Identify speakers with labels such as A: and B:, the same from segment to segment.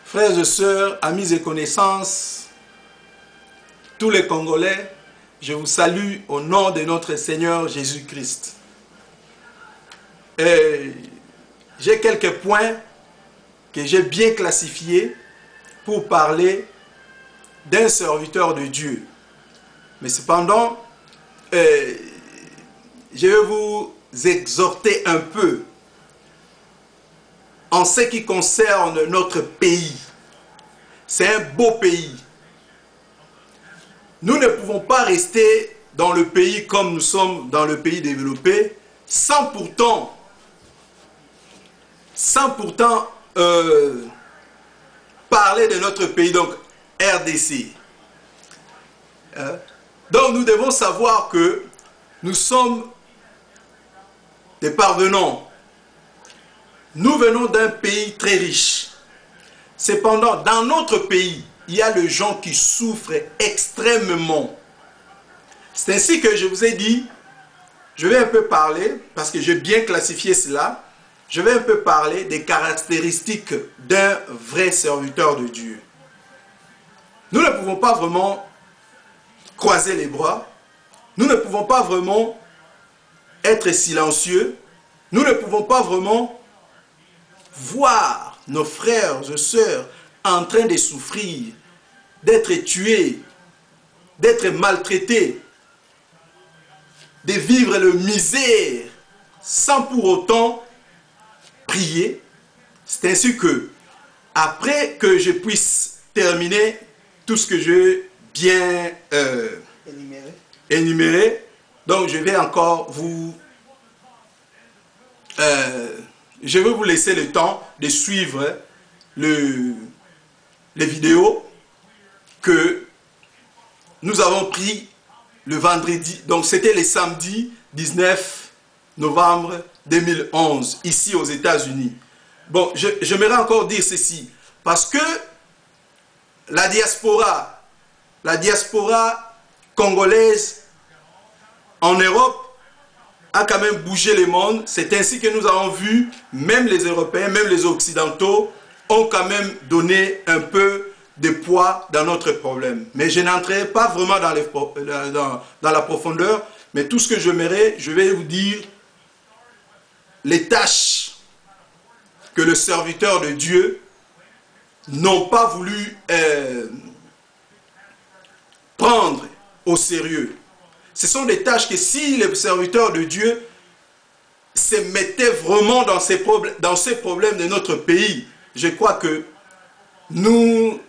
A: Frères et sœurs, amis et connaissances, tous les Congolais, je vous salue au nom de notre Seigneur Jésus-Christ. J'ai quelques points que j'ai bien classifiés pour parler d'un serviteur de Dieu. Mais cependant, je vais vous exhorter un peu en ce qui concerne notre pays. C'est un beau pays. Nous ne pouvons pas rester dans le pays comme nous sommes dans le pays développé sans pourtant parler de notre pays, donc RDC. Donc nous devons savoir que nous sommes des parvenants. Nous venons d'un pays très riche. Cependant, dans notre pays, il y a les gens qui souffrent extrêmement. C'est ainsi que je vous ai dit, je vais un peu parler, parce que j'ai bien classifié cela, je vais un peu parler des caractéristiques d'un vrai serviteur de Dieu. Nous ne pouvons pas vraiment croiser les bras. Nous ne pouvons pas vraiment être silencieux. Nous ne pouvons pas vraiment voir nos frères et sœurs en train de souffrir, d'être tués, d'être maltraités, de vivre le misère sans pour autant prier. C'est ainsi que, après que je puisse terminer tout ce que j'ai bien énuméré, donc je vais encore vous... je vais vous laisser le temps de suivre les vidéos que nous avons pris le vendredi. Donc c'était le samedi 19 novembre 2011, ici aux États-Unis. Bon, j'aimerais encore dire ceci, parce que la diaspora congolaise en Europe a quand même bougé le monde. C'est ainsi que nous avons vu, même les Européens, même les Occidentaux, ont quand même donné un peu de poids dans notre problème. Mais je n'entrerai pas vraiment dans la profondeur, mais tout ce que j'aimerais, je vais vous dire les tâches que le serviteur de Dieu n'ont pas voulu prendre au sérieux. Ce sont des tâches que si les serviteurs de Dieu se mettaient vraiment dans ces problèmes de notre pays, je crois que nous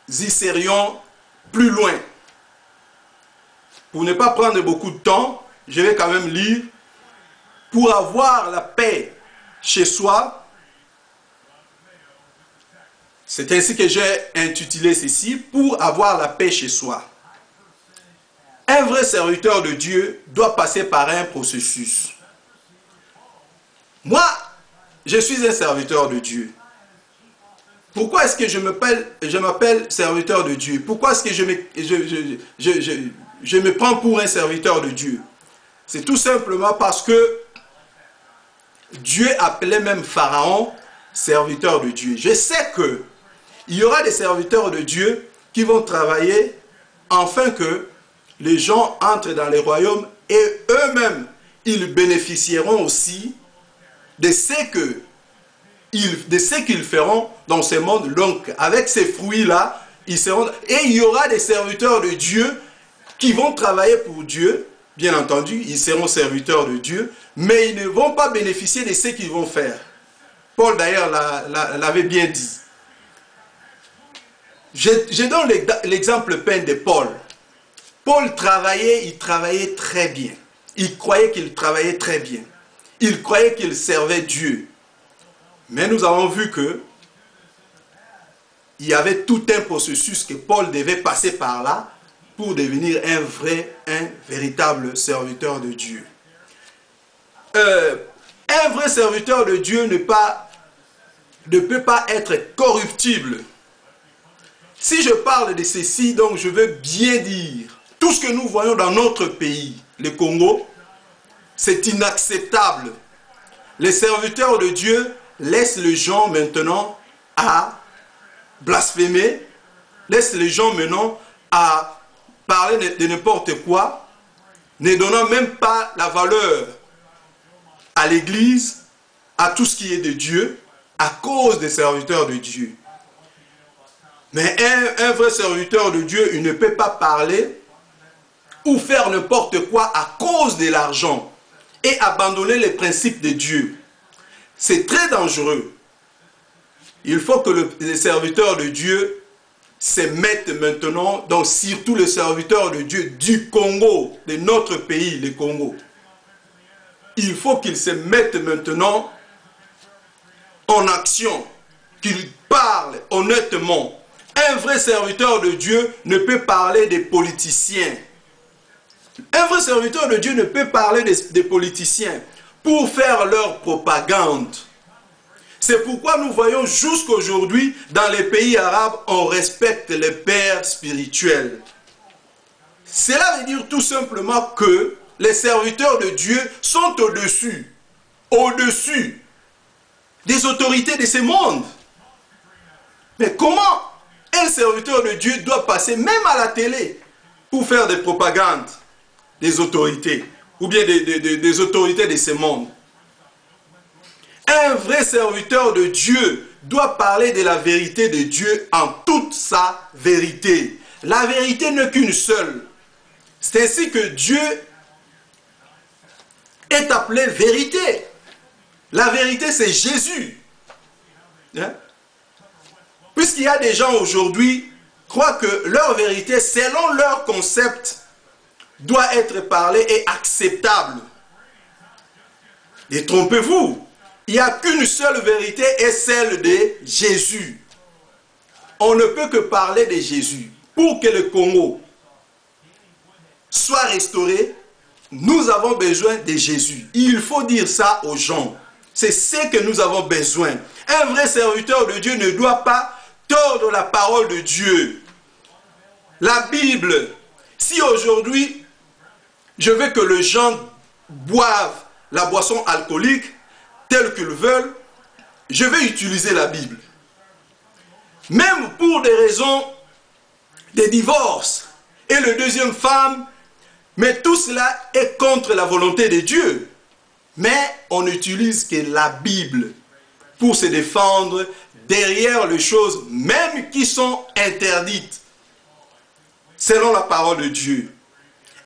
A: y serions plus loin. Pour ne pas prendre beaucoup de temps, je vais quand même lire. Pour avoir la paix chez soi, c'est ainsi que j'ai intitulé ceci, pour avoir la paix chez soi. Un vrai serviteur de Dieu doit passer par un processus. Moi, je suis un serviteur de Dieu. Pourquoi est-ce que je m'appelle serviteur de Dieu? Pourquoi est-ce que je me prends pour un serviteur de Dieu? C'est tout simplement parce que Dieu appelait même Pharaon serviteur de Dieu. Je sais que il y aura des serviteurs de Dieu qui vont travailler afin que les gens entrent dans les royaumes et eux-mêmes, ils bénéficieront aussi de ce qu'ils feront dans ce monde. Donc, avec ces fruits-là, ils seront... Et il y aura des serviteurs de Dieu qui vont travailler pour Dieu. Bien entendu, ils seront serviteurs de Dieu, mais ils ne vont pas bénéficier de ce qu'ils vont faire. Paul, d'ailleurs, l'avait bien dit. Je donne l'exemple peint de Paul. Paul travaillait, il travaillait très bien. Il croyait qu'il travaillait très bien. Il croyait qu'il servait Dieu. Mais nous avons vu que il y avait tout un processus que Paul devait passer par là pour devenir un véritable serviteur de Dieu. Un vrai serviteur de Dieu ne peut pas être corruptible. Si je parle de ceci, donc je veux bien dire, tout ce que nous voyons dans notre pays, le Congo, c'est inacceptable. Les serviteurs de Dieu laissent les gens maintenant à blasphémer, laisse les gens maintenant à parler de n'importe quoi, ne donnant même pas la valeur à l'Église, à tout ce qui est de Dieu, à cause des serviteurs de Dieu. Mais un vrai serviteur de Dieu, il ne peut pas parler ou faire n'importe quoi à cause de l'argent et abandonner les principes de Dieu. C'est très dangereux. Il faut que les serviteurs de Dieu se mettent maintenant, donc surtout les serviteurs de Dieu du Congo, de notre pays, le Congo. Il faut qu'ils se mettent maintenant en action, qu'ils parlent honnêtement. Un vrai serviteur de Dieu ne peut parler des politiciens. Un vrai serviteur de Dieu ne peut parler des politiciens pour faire leur propagande. C'est pourquoi nous voyons jusqu'aujourd'hui, dans les pays arabes, on respecte les pères spirituels. Cela veut dire tout simplement que les serviteurs de Dieu sont au-dessus des autorités de ce monde. Mais comment un serviteur de Dieu doit passer même à la télé pour faire des propagandes des autorités ou bien des autorités de ce monde? Un vrai serviteur de Dieu doit parler de la vérité de Dieu en toute sa vérité. La vérité n'est qu'une seule. C'est ainsi que Dieu est appelé vérité. La vérité, c'est Jésus. Hein? Puisqu'il y a des gens aujourd'hui qui croient que leur vérité, selon leur concept, doit être parlée et acceptable. Détrompez-vous. Il n'y a qu'une seule vérité et celle de Jésus. On ne peut que parler de Jésus. Pour que le Congo soit restauré, nous avons besoin de Jésus. Il faut dire ça aux gens. C'est ce que nous avons besoin. Un vrai serviteur de Dieu ne doit pas tordre la parole de Dieu. La Bible, si aujourd'hui, je veux que les gens boivent la boisson alcoolique, tels qu'ils veulent, je vais utiliser la Bible. Même pour des raisons de divorce et la deuxième femme, mais tout cela est contre la volonté de Dieu. Mais on n'utilise que la Bible pour se défendre derrière les choses même qui sont interdites selon la parole de Dieu.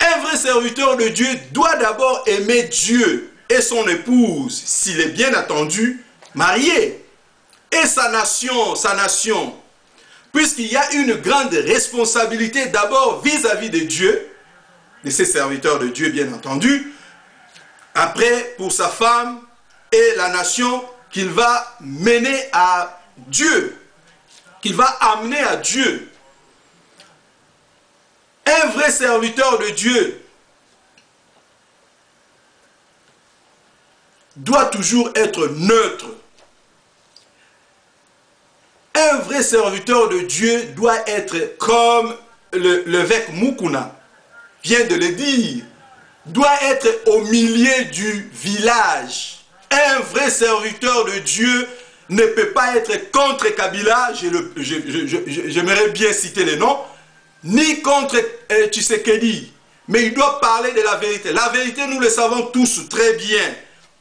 A: Un vrai serviteur de Dieu doit d'abord aimer Dieu et son épouse, s'il est bien attendu, marié, et sa nation, puisqu'il y a une grande responsabilité d'abord vis-à-vis de Dieu, de ses serviteurs de Dieu bien entendu, après pour sa femme et la nation qu'il va mener à Dieu, qu'il va amener à Dieu. Un vrai serviteur de Dieu doit toujours être neutre. Un vrai serviteur de Dieu doit être comme l'évêque Mukuna vient de le dire, doit être au milieu du village. Un vrai serviteur de Dieu ne peut pas être contre Kabila, j'aimerais bien citer les noms, ni contre Tshisekedi, mais il doit parler de la vérité. La vérité, nous le savons tous très bien,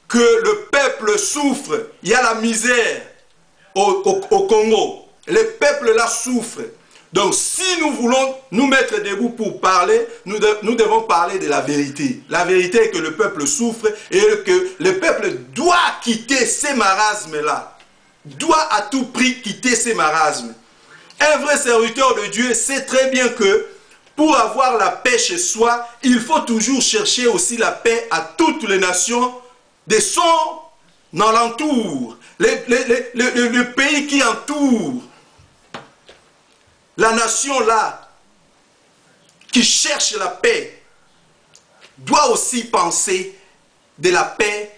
A: que le peuple souffre, il y a la misère au Congo, le peuple là souffre. Donc si nous voulons nous mettre debout pour parler, nous devons parler de la vérité. La vérité est que le peuple souffre et que le peuple doit quitter ces marasmes-là. Doit à tout prix quitter ces marasmes. Un vrai serviteur de Dieu sait très bien que pour avoir la paix chez soi, il faut toujours chercher aussi la paix à toutes les nations de son alentour. Le pays qui entoure la nation là, qui cherche la paix, doit aussi penser de la paix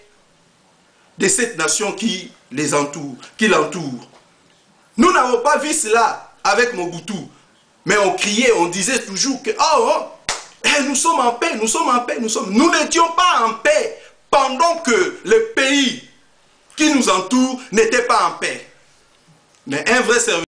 A: de cette nation qui les entoure, qui l'entoure. Nous n'avons pas vu cela avec Mobutu, mais on criait, on disait toujours que nous sommes en paix, nous sommes en paix, nous n'étions pas en paix pendant que le pays qui nous entoure n'était pas en paix. Mais un vrai serviteur